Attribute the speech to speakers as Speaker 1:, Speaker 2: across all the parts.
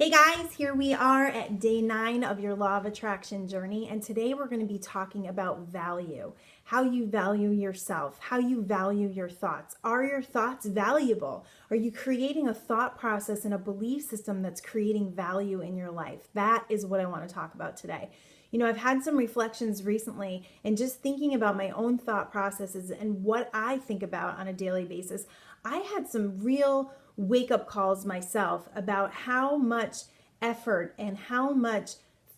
Speaker 1: Hey guys, here we are at day 9 of your Law of Attraction journey, and today we're going to be talking about value. How you value yourself, how you value your thoughts. Are your thoughts valuable? Are you creating a thought process and a belief system that's creating value in your life? That is what I want to talk about today. I've had some reflections recently and just thinking about my own thought processes and what I think about on a daily basis. I had some real wake up calls myself about how much effort and how much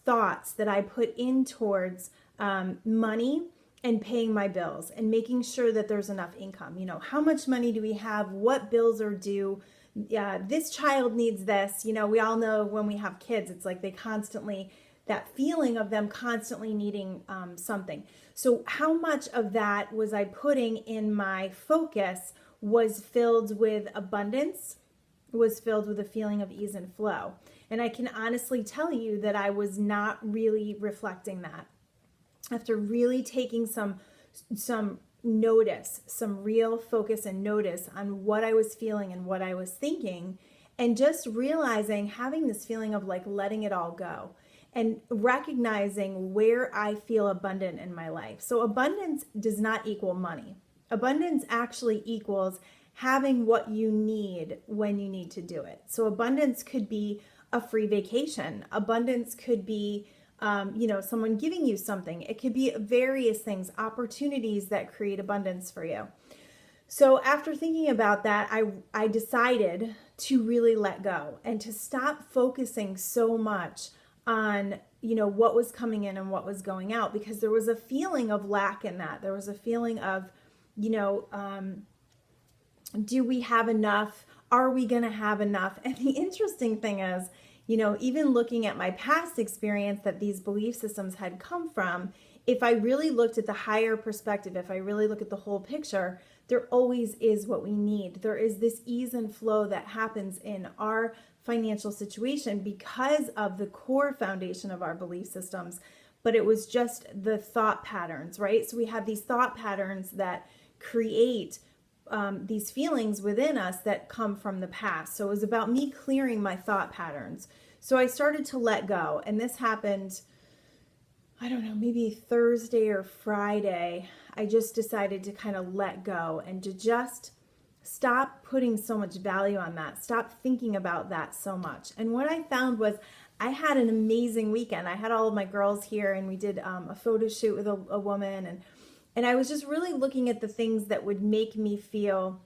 Speaker 1: thoughts that I put in towards money and paying my bills and making sure that there's enough income. How much money do we have? What bills are due? This child needs this. We all know when we have kids, it's like they constantly, that feeling of them constantly needing something. So how much of that was I putting in my focus was filled with abundance, was filled with a feeling of ease and flow. And I can honestly tell you that I was not really reflecting that. After really taking some notice, some real focus and notice on what I was feeling and what I was thinking, and just realizing, having this feeling of like letting it all go and recognizing where I feel abundant in my life. So abundance does not equal money. Abundance actually equals having what you need when you need to do it. So abundance could be a free vacation. Abundance could be, someone giving you something. It could be various things, opportunities that create abundance for you. So after thinking about that, I decided to really let go and to stop focusing so much on, what was coming in and what was going out, because there was a feeling of lack in that. There was a feeling of, do we have enough? Are we going to have enough? And the interesting thing is, even looking at my past experience that these belief systems had come from, if I really looked at the higher perspective, if I really look at the whole picture, there always is what we need. There is this ease and flow that happens in our financial situation because of the core foundation of our belief systems. But it was just the thought patterns, right? So we have these thought patterns that create these feelings within us that come from the past. So it was about me clearing my thought patterns. So I started to let go. And this happened, I don't know, maybe Thursday or Friday. I just decided to kind of let go and to just stop putting so much value on that. Stop thinking about that so much. And what I found was I had an amazing weekend. I had all of my girls here and we did a photo shoot with a woman, and I was just really looking at the things that would make me feel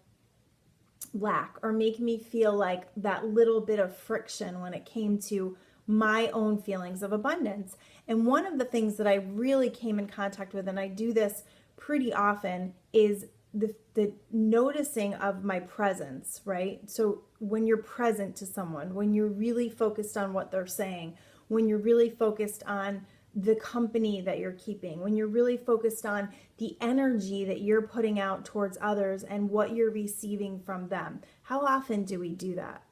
Speaker 1: lack or make me feel like that little bit of friction when it came to my own feelings of abundance. And one of the things that I really came in contact with, and I do this pretty often, is the noticing of my presence, right? So when you're present to someone, when you're really focused on what they're saying, when you're really focused on the company that you're keeping, when you're really focused on the energy that you're putting out towards others and what you're receiving from them. How often do we do that?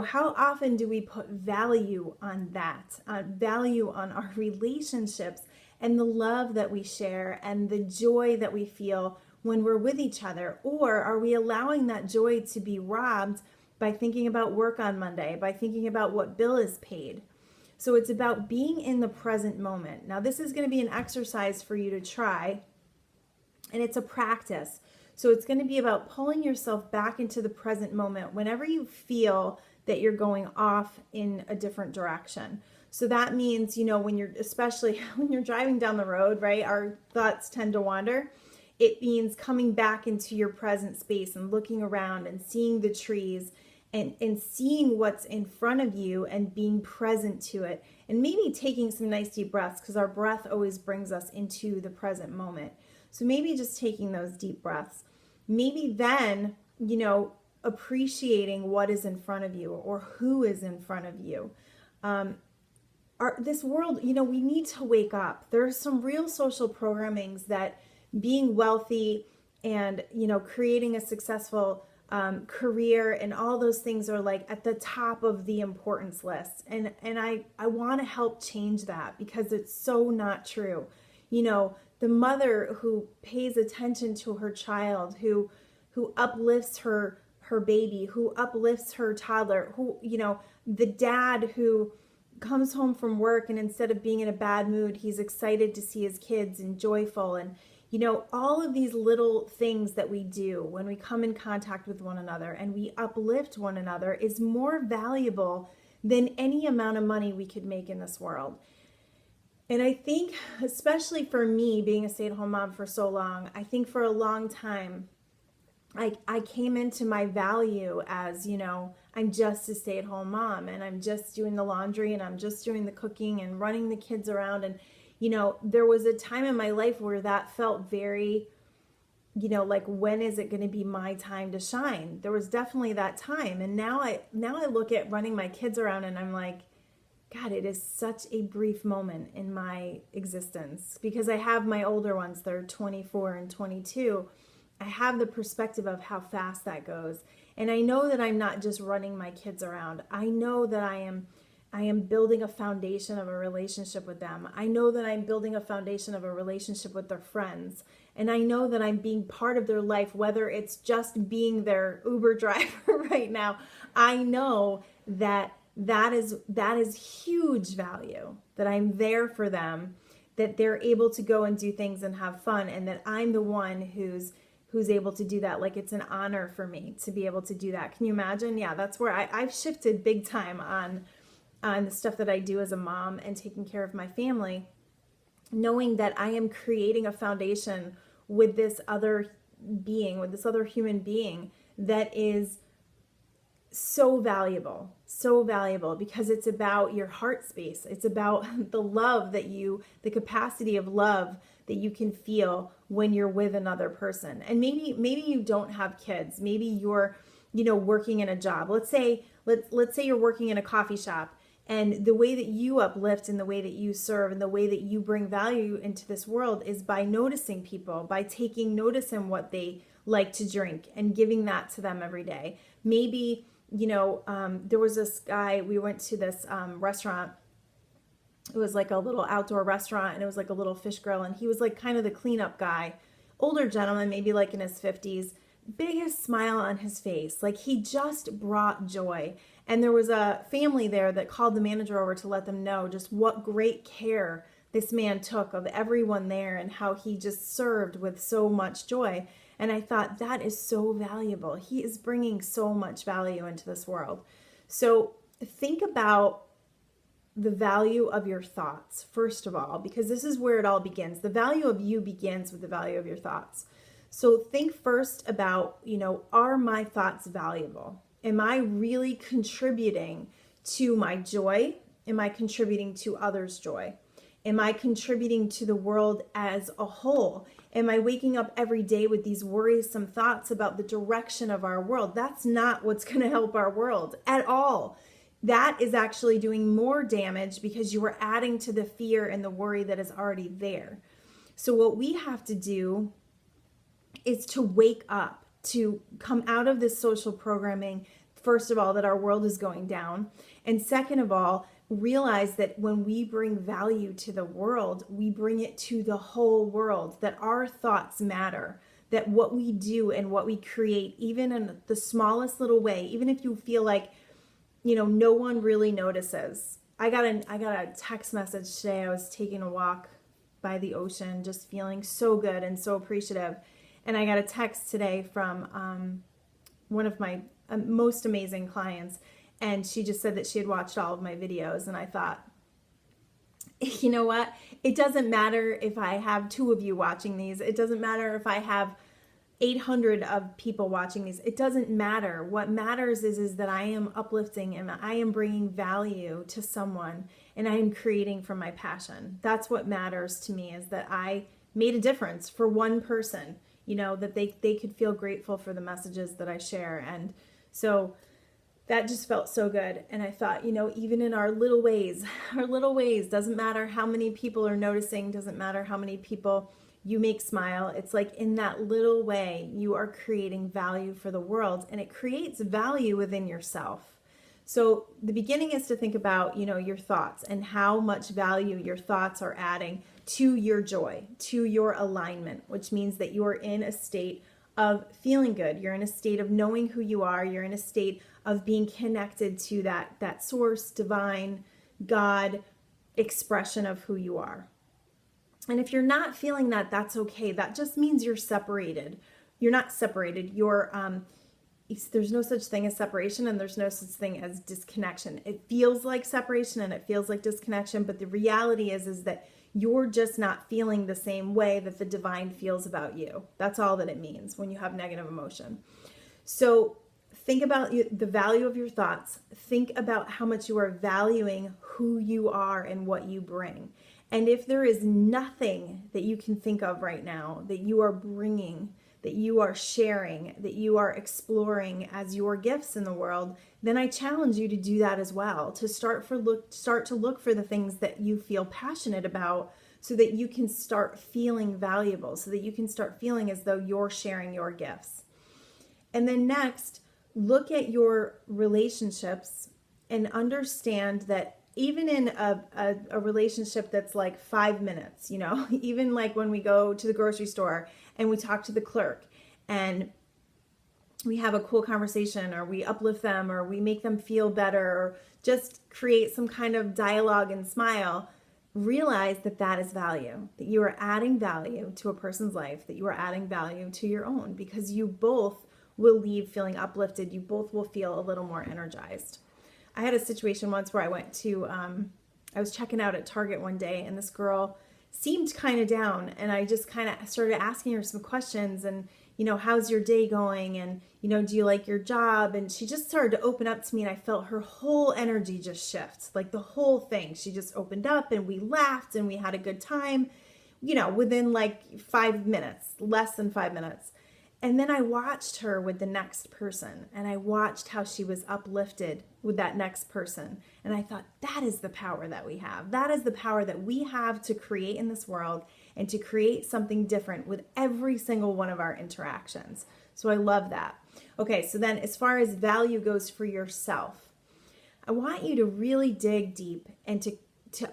Speaker 1: How often do we put value on that, value on our relationships and the love that we share and the joy that we feel when we're with each other? Or are we allowing that joy to be robbed by thinking about work on Monday, by thinking about what bill is paid? So it's about being in the present moment. Now, this is going to be an exercise for you to try, and it's a practice. So it's going to be about pulling yourself back into the present moment whenever you feel that you're going off in a different direction. So that means, especially when you're driving down the road, right, our thoughts tend to wander. It means coming back into your present space and looking around and seeing the trees and seeing what's in front of you and being present to it, and maybe taking some nice deep breaths, because our breath always brings us into the present moment. So maybe just taking those deep breaths. Maybe then, appreciating what is in front of you or who is in front of you. This world, we need to wake up. There are some real social programmings that being wealthy and, creating a successful career and all those things are like at the top of the importance list. And I want to help change that, because it's so not true. The mother who pays attention to her child, who uplifts her baby, who uplifts her toddler, who, the dad who comes home from work and instead of being in a bad mood, he's excited to see his kids and joyful. And, all of these little things that we do when we come in contact with one another and we uplift one another is more valuable than any amount of money we could make in this world. And I think, especially for me, being a stay-at-home mom for so long, I think for a long time, I came into my value as, I'm just a stay-at-home mom and I'm just doing the laundry and I'm just doing the cooking and running the kids around. And, there was a time in my life where that felt very, like, when is it going to be my time to shine? There was definitely that time. And now I look at running my kids around and I'm like, God, it is such a brief moment in my existence because I have my older ones, they're 24 and 22. I have the perspective of how fast that goes. And I know that I'm not just running my kids around. I know that I am building a foundation of a relationship with them. I know that I'm building a foundation of a relationship with their friends. And I know that I'm being part of their life, whether it's just being their Uber driver right now. I know that is huge value, that I'm there for them, that they're able to go and do things and have fun, and that I'm the one who's able to do that. Like, it's an honor for me to be able to do that. Can you imagine? Yeah, that's where I've shifted big time on the stuff that I do as a mom and taking care of my family, knowing that I am creating a foundation with this other being, with this other human being that is so valuable because it's about your heart space. It's about the love the capacity of love that you can feel when you're with another person. And maybe you don't have kids. Maybe you're, working in a job. Let's say you're working in a coffee shop, and the way that you uplift and the way that you serve and the way that you bring value into this world is by noticing people, by taking notice in what they like to drink and giving that to them every day. Maybe, there was this guy, we went to this restaurant. It was like a little outdoor restaurant and it was like a little fish grill. And he was like kind of the cleanup guy, older gentleman, maybe like in his 50s, biggest smile on his face. Like, he just brought joy. And there was a family there that called the manager over to let them know just what great care this man took of everyone there and how he just served with so much joy. And I thought, that is so valuable. He is bringing so much value into this world. So think about the value of your thoughts, first of all, because this is where it all begins. The value of you begins with the value of your thoughts. So think first about, are my thoughts valuable? Am I really contributing to my joy? Am I contributing to others' joy? Am I contributing to the world as a whole? Am I waking up every day with these worrisome thoughts about the direction of our world? That's not what's going to help our world at all. That is actually doing more damage because you are adding to the fear and the worry that is already there. So what we have to do is to wake up, to come out of this social programming, first of all, that our world is going down. And second of all, realize that when we bring value to the world, we bring it to the whole world, that our thoughts matter, that what we do and what we create, even in the smallest little way, even if you feel like, no one really notices. I got a text message today. I was taking a walk by the ocean, just feeling so good and so appreciative. And I got a text today from one of my most amazing clients. And she just said that she had watched all of my videos. And I thought, you know what? It doesn't matter if I have 2 of you watching these. It doesn't matter if I have 800 of people watching these. It doesn't matter. What matters is that I am uplifting and I am bringing value to someone and I am creating from my passion. That's what matters to me, is that I made a difference for one person, that they could feel grateful for the messages that I share. And so that just felt so good. And I thought, even in our little ways, doesn't matter how many people are noticing, doesn't matter how many people you make smile. It's like in that little way, you are creating value for the world, and it creates value within yourself. So the beginning is to think about, your thoughts and how much value your thoughts are adding to your joy, to your alignment, which means that you are in a state of feeling good. You're in a state of knowing who you are. You're in a state of being connected to that source, divine, God expression of who you are. And if you're not feeling that, that's okay. That just means you're separated. You're not separated. There's no such thing as separation, and there's no such thing as disconnection. It feels like separation and it feels like disconnection, but the reality is that you're just not feeling the same way that the divine feels about you. That's all that it means when you have negative emotion. So think about the value of your thoughts. Think about how much you are valuing who you are and what you bring. And if there is nothing that you can think of right now that you are bringing, that you are sharing, that you are exploring as your gifts in the world, then I challenge you to do that as well, to start to look for the things that you feel passionate about, so that you can start feeling valuable, so that you can start feeling as though you're sharing your gifts. And then next, look at your relationships and understand that even in a relationship that's like 5 minutes, even like when we go to the grocery store and we talk to the clerk and we have a cool conversation, or we uplift them, or we make them feel better, or just create some kind of dialogue and smile, realize that is value, that you are adding value to a person's life, that you are adding value to your own, because you both will leave feeling uplifted. You both will feel a little more energized. I had a situation once where I went to, I was checking out at Target one day, and this girl seemed kind of down, and I just kind of started asking her some questions, and how's your day going? And, do you like your job? And she just started to open up to me, and I felt her whole energy just shift, like the whole thing. She just opened up, and we laughed and we had a good time, within like 5 minutes, less than 5 minutes. And then I watched her with the next person, and I watched how she was uplifted with that next person. And I thought, that is the power that we have. That is the power that we have to create in this world and to create something different with every single one of our interactions. So I love that. Okay, so then as far as value goes for yourself, I want you to really dig deep and to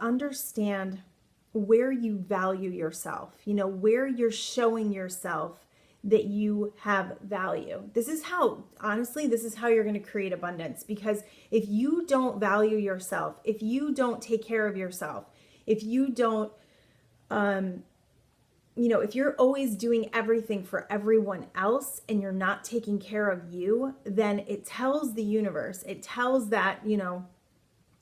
Speaker 1: understand where you value yourself, where you're showing yourself that you have value. This is how you're going to create abundance. Because if you don't value yourself, if you don't take care of yourself, if you don't, if you're always doing everything for everyone else and you're not taking care of you, then it tells the universe, it tells that,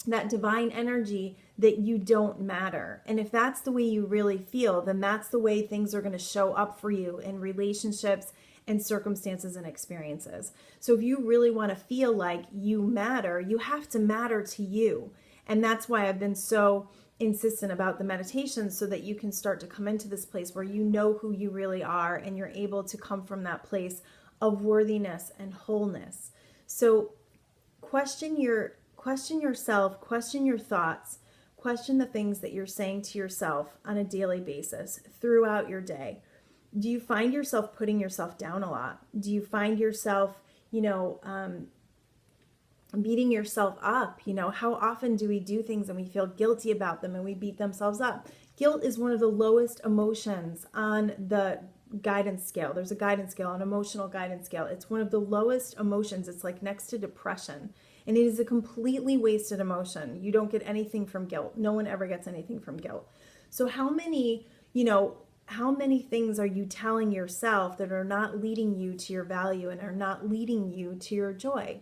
Speaker 1: that divine energy that you don't matter. And if that's the way you really feel, then that's the way things are going to show up for you in relationships and circumstances and experiences. So if you really want to feel like you matter, you have to matter to you. And that's why I've been so insistent about the meditation, so that you can start to come into this place where you know who you really are, and you're able to come from that place of worthiness and wholeness. So question yourself, question your thoughts, question the things that you're saying to yourself on a daily basis throughout your day. Do you find yourself putting yourself down a lot? Do you find yourself, beating yourself up? How often do we do things and we feel guilty about them and we beat themselves up? Guilt is one of the lowest emotions on the guidance scale. There's a guidance scale, an emotional guidance scale. It's one of the lowest emotions. It's like next to depression. And it is a completely wasted emotion. You don't get anything from guilt. No one ever gets anything from guilt. So how many things are you telling yourself that are not leading you to your value and are not leading you to your joy?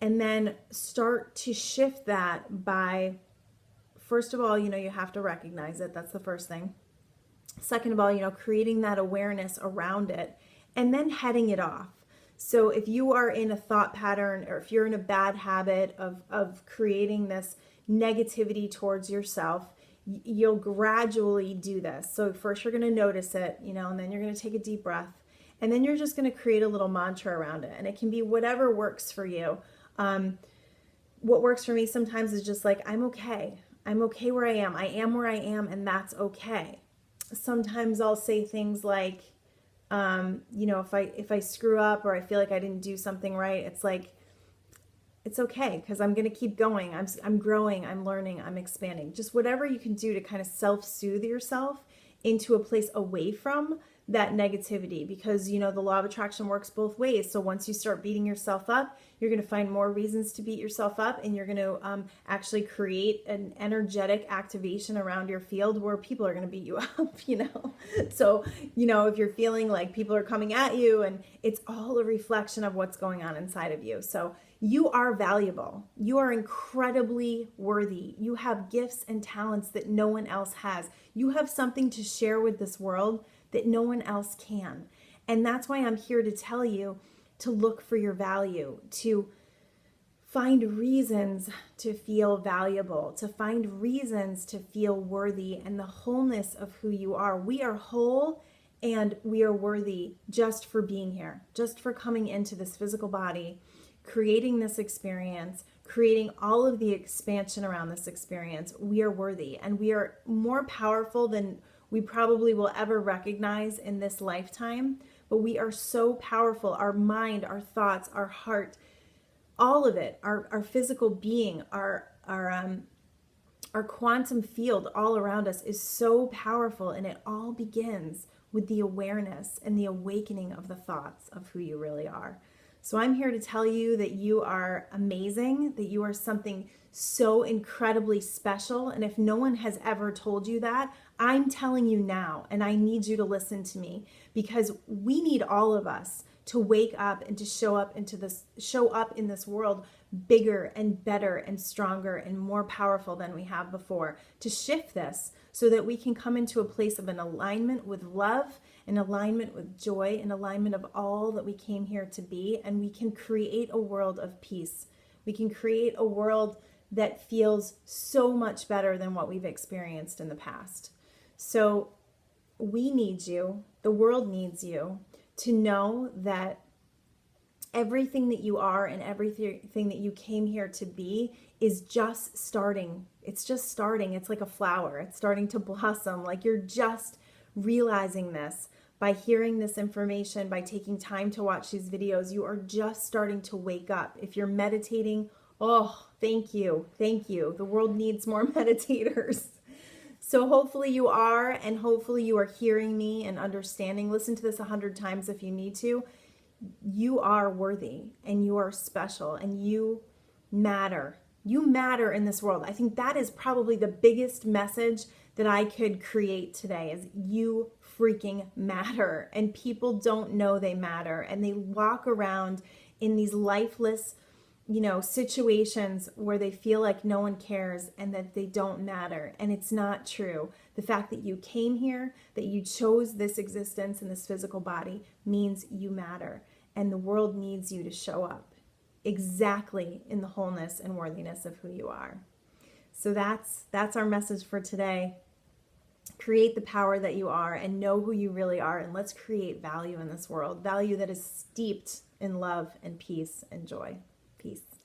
Speaker 1: And then start to shift that by, first of all, you have to recognize it. That's the first thing. Second of all, creating that awareness around it and then heading it off. So if you are in a thought pattern, or if you're in a bad habit of creating this negativity towards yourself, you'll gradually do this. So first you're going to notice it, and then you're going to take a deep breath, and then you're just going to create a little mantra around it. And it can be whatever works for you. What works for me sometimes is just like, I'm okay. I'm okay where I am. I am where I am, and that's okay. Sometimes I'll say things like, if I screw up or I feel like I didn't do something right, it's like, it's okay, because I'm going to keep going. I'm growing, I'm learning, I'm expanding. Just whatever you can do to kind of self-soothe yourself into a place away from that negativity, because you know the law of attraction works both ways. So once you start beating yourself up, you're going to find more reasons to beat yourself up, and you're going to actually create an energetic activation around your field where people are going to beat you up, you know. So, you know, if you're feeling like people are coming at you, and it's all a reflection of what's going on inside of you. So you are valuable. You are incredibly worthy. You have gifts and talents that no one else has. You have something to share with this world that no one else can. And that's why I'm here to tell you to look for your value, to find reasons to feel valuable, to find reasons to feel worthy and the wholeness of who you are. We are whole and we are worthy just for being here, just for coming into this physical body, creating this experience, creating all of the expansion around this experience. We are worthy, and we are more powerful than we probably will ever recognize in this lifetime. But we are so powerful. Our mind, our thoughts, our heart, all of it, our physical being, our quantum field all around us is so powerful, and it all begins with the awareness and the awakening of the thoughts of who you really are. So I'm here to tell you that you are amazing, that you are something so incredibly special. And if no one has ever told you that, I'm telling you now, and I need you to listen to me, because we need all of us to wake up and to show up in this world bigger and better and stronger and more powerful than we have before, to shift this so that we can come into a place of an alignment with love, an alignment with joy, an alignment of all that we came here to be, and we can create a world of peace. We can create a world that feels so much better than what we've experienced in the past. So we need you, the world needs you, to know that everything that you are and everything that you came here to be is just starting. It's just starting. It's like a flower. It's starting to blossom. Like, you're just realizing this by hearing this information, by taking time to watch these videos. You are just starting to wake up. If you're meditating, oh, thank you. Thank you. The world needs more meditators. So hopefully you are, and hopefully you are hearing me and understanding. Listen to this 100 times if you need to. You are worthy, and you are special, and you matter. You matter in this world. I think that is probably the biggest message that I could create today, is you freaking matter. And people don't know they matter, and they walk around in these lifeless, situations where they feel like no one cares and that they don't matter. And it's not true. The fact that you came here, that you chose this existence in this physical body, means you matter. And the world needs you to show up exactly in the wholeness and worthiness of who you are. So that's our message for today. Create the power that you are and know who you really are. And let's create value in this world. Value that is steeped in love and peace and joy. Peace.